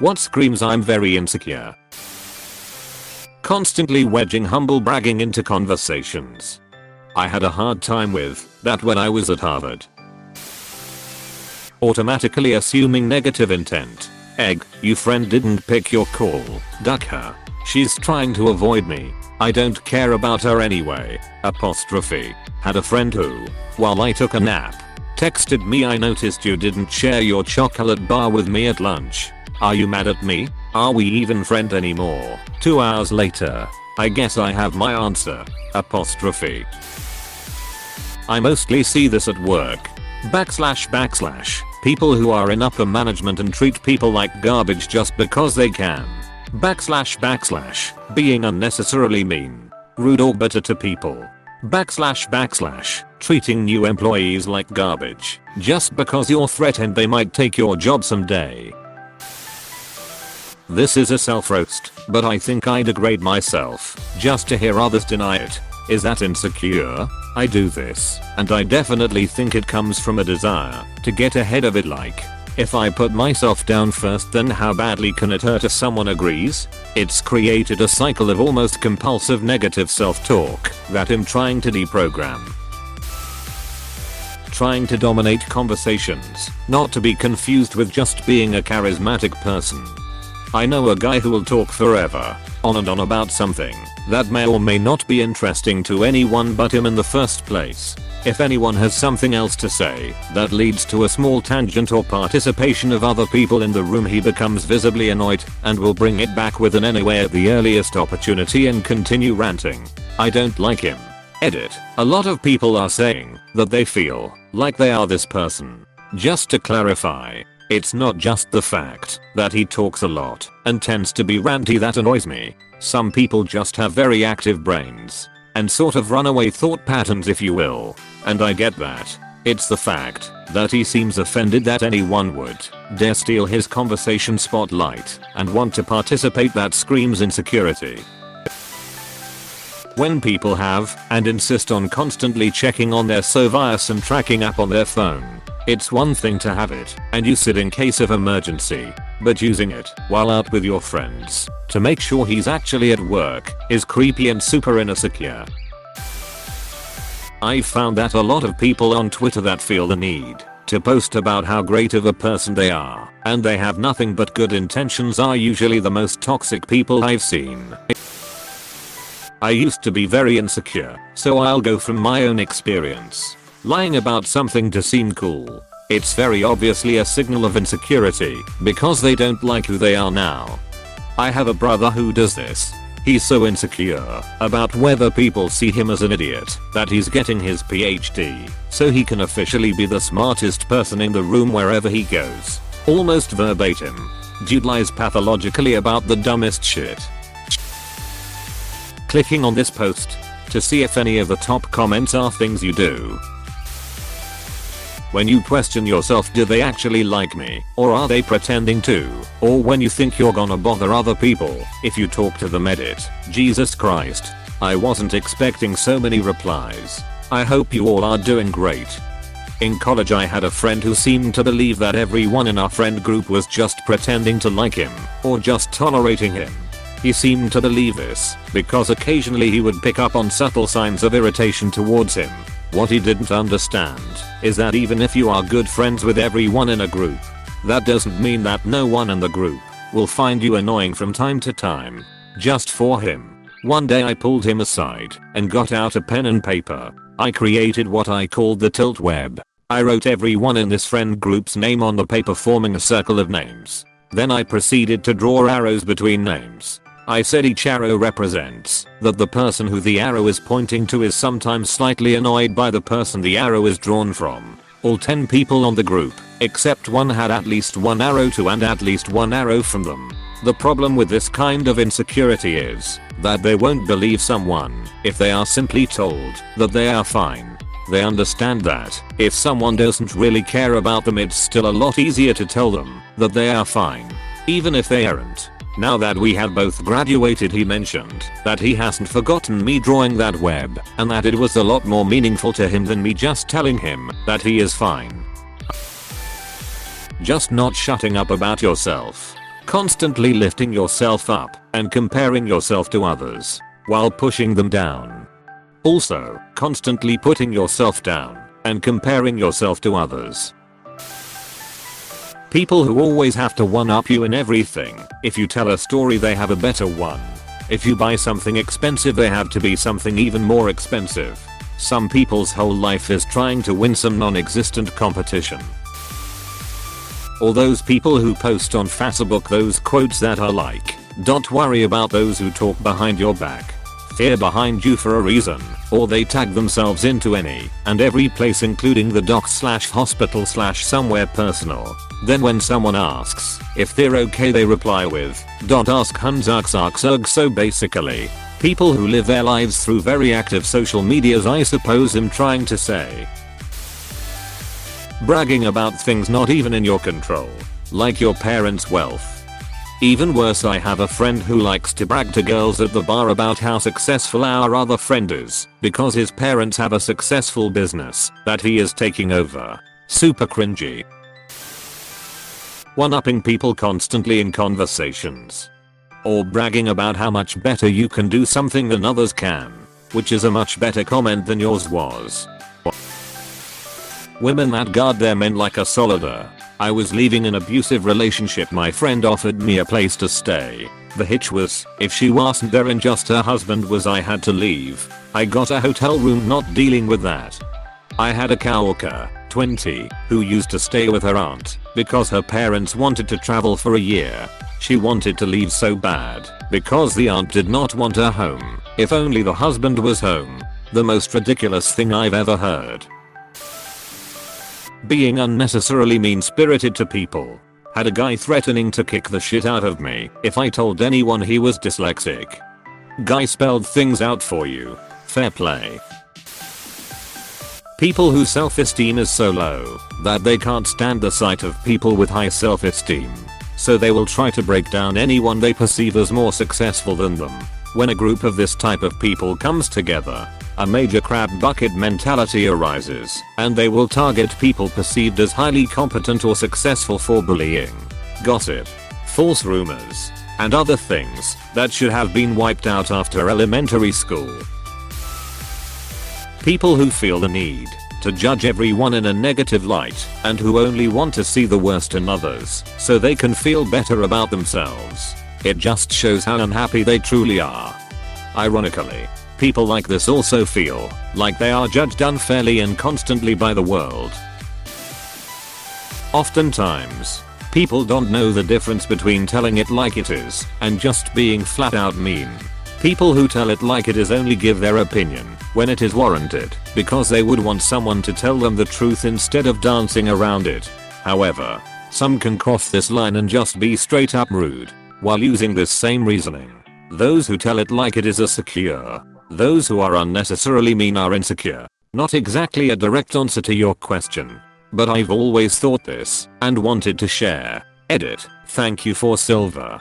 What screams I'm very insecure. Constantly wedging humble bragging into conversations. I had a hard time with that when I was at Harvard. Automatically assuming negative intent. Egg, you friend didn't pick your call. Duck her. She's trying to avoid me. I don't care about her anyway. Apostrophe. Had a friend who, while I took a nap, texted me, I noticed you didn't share your chocolate bar with me at lunch. Are you mad at me? Are we even friends anymore? 2 hours later. I guess I have my answer. Apostrophe. I mostly see this at work. // People who are in upper management and treat people like garbage just because they can. // Being unnecessarily mean, rude or bitter to people. // Treating new employees like garbage just because you're threatened they might take your job someday. This is a self-roast, but I think I degrade myself just to hear others deny it. Is that insecure? I do this, and I definitely think it comes from a desire to get ahead of it. Like, if I put myself down first, then how badly can it hurt if someone agrees? It's created a cycle of almost compulsive negative self-talk that I'm trying to deprogram. Trying to dominate conversations, not to be confused with just being a charismatic person. I know a guy who will talk forever, on and on about something that may or may not be interesting to anyone but him in the first place. If anyone has something else to say that leads to a small tangent or participation of other people in the room, he becomes visibly annoyed and will bring it back with an anyway at the earliest opportunity and continue ranting. I don't like him. Edit. A lot of people are saying that they feel like they are this person. Just to clarify, it's not just the fact that he talks a lot and tends to be ranty that annoys me. Some people just have very active brains and sort of runaway thought patterns, if you will, and I get that. It's the fact that he seems offended that anyone would dare steal his conversation spotlight and want to participate that screams insecurity. When people have and insist on constantly checking on their SOVIAS and tracking app on their phone, it's one thing to have it and use it in case of emergency, but using it while out with your friends to make sure he's actually at work is creepy and super insecure. I've found that a lot of people on Twitter that feel the need to post about how great of a person they are and they have nothing but good intentions are usually the most toxic people I've seen. I used to be very insecure, so I'll go from my own experience. Lying about something to seem cool. It's very obviously a signal of insecurity because they don't like who they are now. I have a brother who does this. He's so insecure about whether people see him as an idiot that he's getting his PhD so he can officially be the smartest person in the room wherever he goes. Almost verbatim. Dude lies pathologically about the dumbest shit. Clicking on this post to see if any of the top comments are things you do. When you question yourself, do they actually like me or are they pretending to? Or when you think you're gonna bother other people if you talk to them, edit. Jesus Christ. I wasn't expecting so many replies. I hope you all are doing great. In college I had a friend who seemed to believe that everyone in our friend group was just pretending to like him or just tolerating him. He seemed to believe this because occasionally he would pick up on subtle signs of irritation towards him. What he didn't understand is that even if you are good friends with everyone in a group, that doesn't mean that no one in the group will find you annoying from time to time. Just for him. One day I pulled him aside and got out a pen and paper. I created what I called the tilt web. I wrote everyone in this friend group's name on the paper, forming a circle of names. Then I proceeded to draw arrows between names. I said each arrow represents that the person who the arrow is pointing to is sometimes slightly annoyed by the person the arrow is drawn from. All 10 people on the group, except one, had at least one arrow to and at least one arrow from them. The problem with this kind of insecurity is that they won't believe someone if they are simply told that they are fine. They understand that if someone doesn't really care about them, it's still a lot easier to tell them that they are fine, even if they aren't. Now that we have both graduated, he mentioned that he hasn't forgotten me drawing that web and that it was a lot more meaningful to him than me just telling him that he is fine. Just not shutting up about yourself. Constantly lifting yourself up and comparing yourself to others while pushing them down. Also, constantly putting yourself down and comparing yourself to others. People who always have to one-up you in everything. If you tell a story, they have a better one. If you buy something expensive, they have to be something even more expensive. Some people's whole life is trying to win some non-existent competition. Or those people who post on Facebook those quotes that are like, "Don't worry about those who talk behind your back. They're behind you for a reason," or they tag themselves into any and every place including the doc/hospital/somewhere personal. Then when someone asks if they're okay, they reply with, "Don't ask hunzarksarksug." So basically, people who live their lives through very active social medias, I suppose I'm trying to say. Bragging about things not even in your control, like your parents' wealth. Even worse, I have a friend who likes to brag to girls at the bar about how successful our other friend is because his parents have a successful business that he is taking over. Super cringy. One-upping people constantly in conversations. Or bragging about how much better you can do something than others can, which is a much better comment than yours was. Women that guard their men like a soldier. I was leaving an abusive relationship. My friend offered me a place to stay. The hitch was, if she wasn't there and just her husband was, I had to leave. I got a hotel room, not dealing with that. I had a coworker, 20, who used to stay with her aunt because her parents wanted to travel for a year. She wanted to leave so bad because the aunt did not want her home. If only the husband was home. The most ridiculous thing I've ever heard. Being unnecessarily mean-spirited to people. Had a guy threatening to kick the shit out of me if I told anyone he was dyslexic. Guy spelled things out for you. Fair play. People whose self-esteem is so low that they can't stand the sight of people with high self-esteem. So they will try to break down anyone they perceive as more successful than them. When a group of this type of people comes together, a major crab bucket mentality arises, and they will target people perceived as highly competent or successful for bullying, gossip, false rumors, and other things that should have been wiped out after elementary school. People who feel the need to judge everyone in a negative light and who only want to see the worst in others so they can feel better about themselves. It just shows how unhappy they truly are. Ironically, people like this also feel like they are judged unfairly and constantly by the world. Oftentimes, people don't know the difference between telling it like it is and just being flat out mean. People who tell it like it is only give their opinion when it is warranted because they would want someone to tell them the truth instead of dancing around it. However, some can cross this line and just be straight up rude while using this same reasoning. Those who tell it like it is are secure. Those who are unnecessarily mean are insecure. Not exactly a direct answer to your question, but I've always thought this and wanted to share. Edit. Thank you for silver.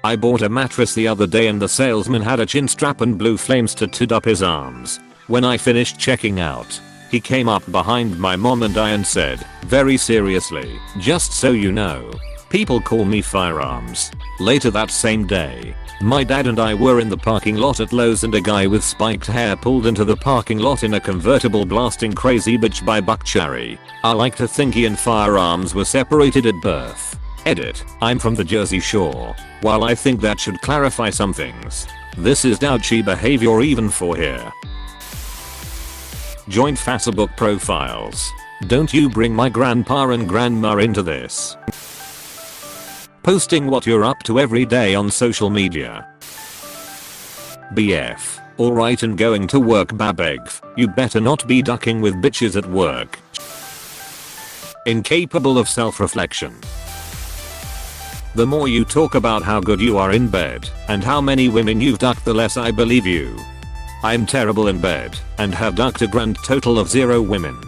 I bought a mattress the other day and the salesman had a chin strap and blue flames tattooed up his arms. When I finished checking out, he came up behind my mom and I and said, very seriously, just so you know, people call me Firearms. Later that same day, my dad and I were in the parking lot at Lowe's and a guy with spiked hair pulled into the parking lot in a convertible blasting Crazy Bitch by Buck Cherry. I like to think he and Firearms were separated at birth. Edit. I'm from the Jersey Shore. While I think that should clarify some things, this is douchey behavior even for here. Joint Facebook profiles. Don't you bring my grandpa and grandma into this. Posting what you're up to every day on social media. BF. Alright and going to work babeg. You better not be ducking with bitches at work. Incapable of self-reflection. The more you talk about how good you are in bed and how many women you've ducked, the less I believe you. I'm terrible in bed and have ducked a grand total of 0 women.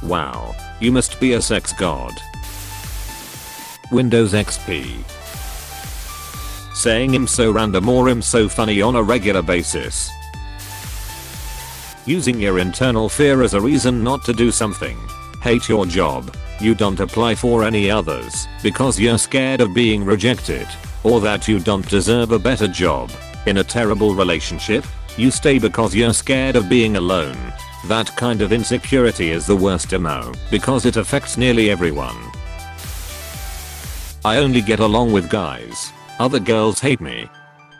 Wow, you must be a sex god. Windows XP. Saying I'm so random or I'm so funny on a regular basis. Using your internal fear as a reason not to do something. Hate your job. You don't apply for any others because you're scared of being rejected or that you don't deserve a better job. In a terrible relationship, you stay because you're scared of being alone. That kind of insecurity is the worst to know because it affects nearly everyone. I only get along with guys. Other girls hate me.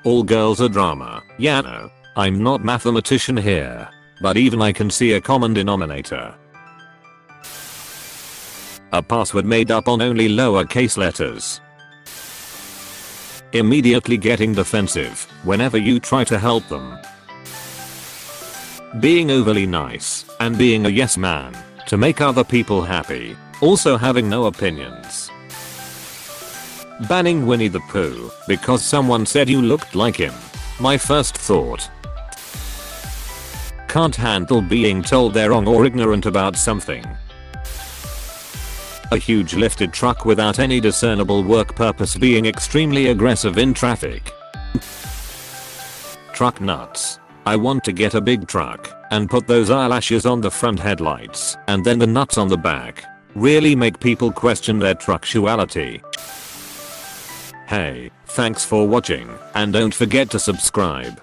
All girls are drama. Yeah, no. I'm not mathematician here, but even I can see a common denominator. A password made up on only lowercase letters. Immediately getting defensive whenever you try to help them. Being overly nice and being a yes man to make other people happy. Also having no opinions. Banning Winnie the Pooh because someone said you looked like him. My first thought. Can't handle being told they're wrong or ignorant about something. A huge lifted truck without any discernible work purpose being extremely aggressive in traffic. Truck nuts. I want to get a big truck and put those eyelashes on the front headlights and then the nuts on the back. Really make people question their trucksuality. Hey, thanks for watching and don't forget to subscribe.